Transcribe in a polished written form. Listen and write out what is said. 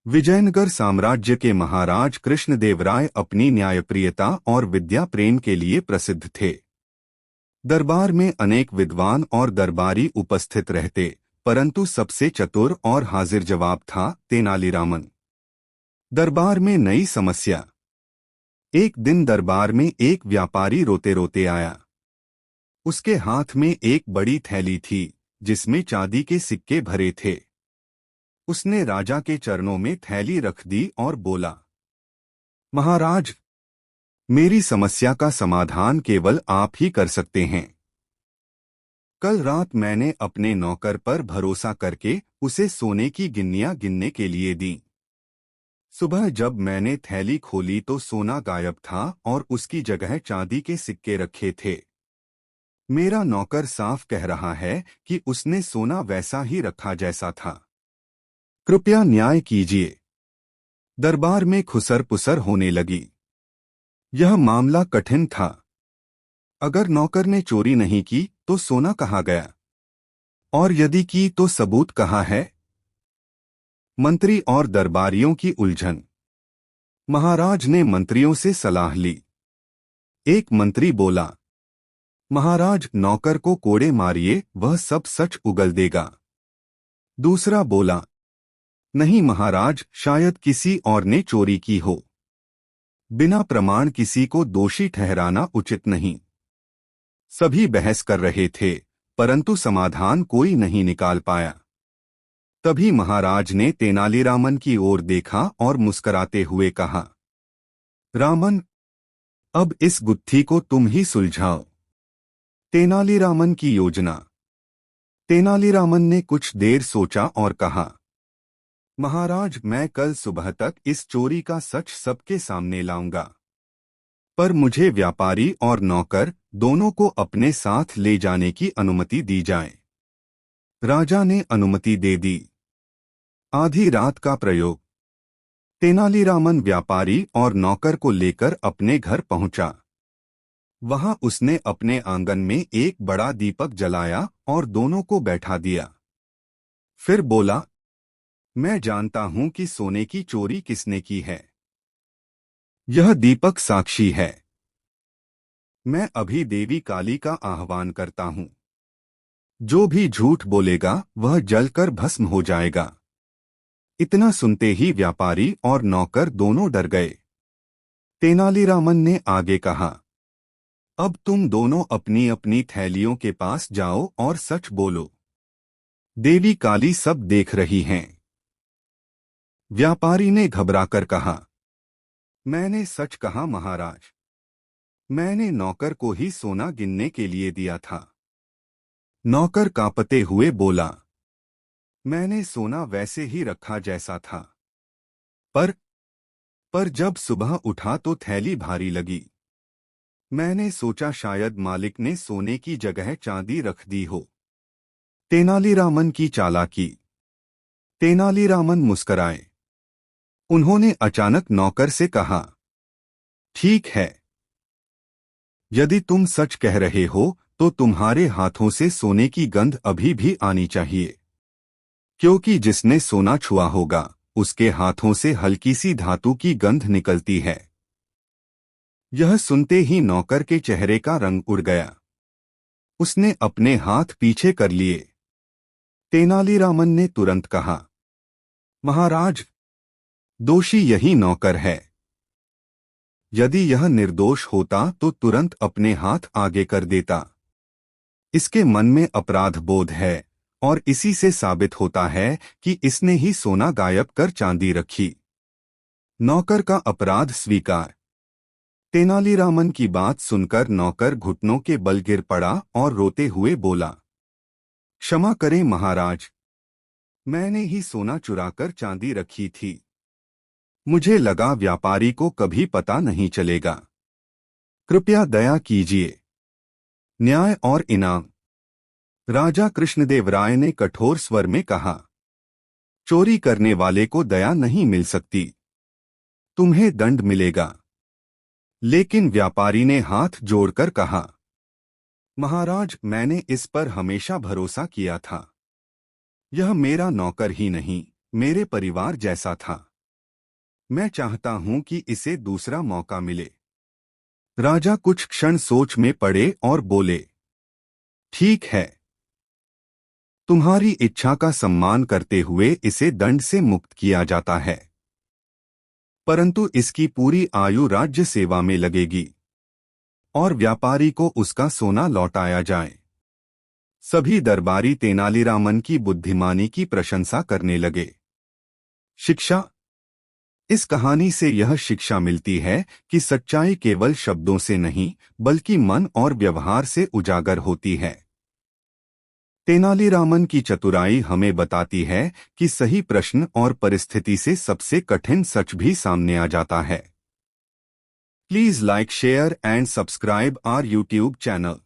विजयनगर साम्राज्य के महाराज कृष्णदेवराय अपनी न्यायप्रियता और विद्या प्रेम के लिए प्रसिद्ध थे। दरबार में अनेक विद्वान और दरबारी उपस्थित रहते, परंतु सबसे चतुर और हाजिर जवाब था तेनालीरामन। दरबार में नई समस्या। एक दिन दरबार में एक व्यापारी रोते रोते आया। उसके हाथ में एक बड़ी थैली थी जिसमें चांदी के सिक्के भरे थे। उसने राजा के चरणों में थैली रख दी और बोला, महाराज, मेरी समस्या का समाधान केवल आप ही कर सकते हैं। कल रात मैंने अपने नौकर पर भरोसा करके उसे सोने की गिन्नियां गिनने के लिए दी। सुबह जब मैंने थैली खोली तो सोना गायब था और उसकी जगह चांदी के सिक्के रखे थे। मेरा नौकर साफ कह रहा है कि उसने सोना वैसा ही रखा जैसा था। कृपया न्याय कीजिए। दरबार में खुसर पुसर होने लगी। यह मामला कठिन था। अगर नौकर ने चोरी नहीं की तो सोना कहाँ गया, और यदि की तो सबूत कहाँ है? मंत्री और दरबारियों की उलझन। महाराज ने मंत्रियों से सलाह ली। एक मंत्री बोला, महाराज, नौकर को कोड़े मारिए, वह सब सच उगल देगा। दूसरा बोला, नहीं महाराज, शायद किसी और ने चोरी की हो। बिना प्रमाण किसी को दोषी ठहराना उचित नहीं। सभी बहस कर रहे थे, परंतु समाधान कोई नहीं निकाल पाया। तभी महाराज ने तेनालीरामन की ओर देखा और मुस्कुराते हुए कहा, रामन, अब इस गुत्थी को तुम ही सुलझाओ। तेनालीरामन की योजना। तेनालीरामन ने कुछ देर सोचा और कहा, महाराज, मैं कल सुबह तक इस चोरी का सच सबके सामने लाऊंगा, पर मुझे व्यापारी और नौकर दोनों को अपने साथ ले जाने की अनुमति दी जाए। राजा ने अनुमति दे दी। आधी रात का प्रयोग। तेनालीरामन व्यापारी और नौकर को लेकर अपने घर पहुंचा। वहां उसने अपने आंगन में एक बड़ा दीपक जलाया और दोनों को बैठा दिया। फिर बोला, मैं जानता हूं कि सोने की चोरी किसने की है। यह दीपक साक्षी है। मैं अभी देवी काली का आह्वान करता हूं। जो भी झूठ बोलेगा वह जलकर भस्म हो जाएगा। इतना सुनते ही व्यापारी और नौकर दोनों डर गए। तेनालीरामन ने आगे कहा, अब तुम दोनों अपनी अपनी थैलियों के पास जाओ और सच बोलो। देवी काली सब देख रही हैं। व्यापारी ने घबराकर कहा, मैंने सच कहा महाराज। मैंने नौकर को ही सोना गिनने के लिए दिया था। नौकर कांपते हुए बोला, मैंने सोना वैसे ही रखा जैसा था। पर जब सुबह उठा तो थैली भारी लगी। मैंने सोचा शायद मालिक ने सोने की जगह चांदी रख दी हो। तेनालीरामन की चालाकी। तेनालीरामन मुस्कराए। उन्होंने अचानक नौकर से कहा, ठीक है, यदि तुम सच कह रहे हो तो तुम्हारे हाथों से सोने की गंध अभी भी आनी चाहिए, क्योंकि जिसने सोना छुआ होगा उसके हाथों से हल्की सी धातु की गंध निकलती है। यह सुनते ही नौकर के चेहरे का रंग उड़ गया। उसने अपने हाथ पीछे कर लिए। तेनालीरामन ने तुरंत कहा, महाराज, दोषी यही नौकर है। यदि यह निर्दोष होता तो तुरंत अपने हाथ आगे कर देता। इसके मन में अपराध बोध है और इसी से साबित होता है कि इसने ही सोना गायब कर चांदी रखी। नौकर का अपराध स्वीकार। तेनालीरामन की बात सुनकर नौकर घुटनों के बल गिर पड़ा और रोते हुए बोला, क्षमा करें महाराज, मैंने ही सोना चुराकर चांदी रखी थी। मुझे लगा व्यापारी को कभी पता नहीं चलेगा। कृपया दया कीजिए। न्याय और इनाम। राजा कृष्णदेवराय ने कठोर स्वर में कहा, चोरी करने वाले को दया नहीं मिल सकती। तुम्हें दंड मिलेगा। लेकिन व्यापारी ने हाथ जोड़कर कहा, महाराज, मैंने इस पर हमेशा भरोसा किया था। यह मेरा नौकर ही नहीं, मेरे परिवार जैसा था। मैं चाहता हूं कि इसे दूसरा मौका मिले। राजा कुछ क्षण सोच में पड़े और बोले, ठीक है, तुम्हारी इच्छा का सम्मान करते हुए इसे दंड से मुक्त किया जाता है, परंतु इसकी पूरी आयु राज्य सेवा में लगेगी और व्यापारी को उसका सोना लौटाया जाए। सभी दरबारी तेनालीरामन की बुद्धिमानी की प्रशंसा करने लगे। शिक्षा। इस कहानी से यह शिक्षा मिलती है कि सच्चाई केवल शब्दों से नहीं बल्कि मन और व्यवहार से उजागर होती है। तेनालीरामन की चतुराई हमें बताती है कि सही प्रश्न और परिस्थिति से सबसे कठिन सच भी सामने आ जाता है। Please like, share and subscribe our YouTube channel.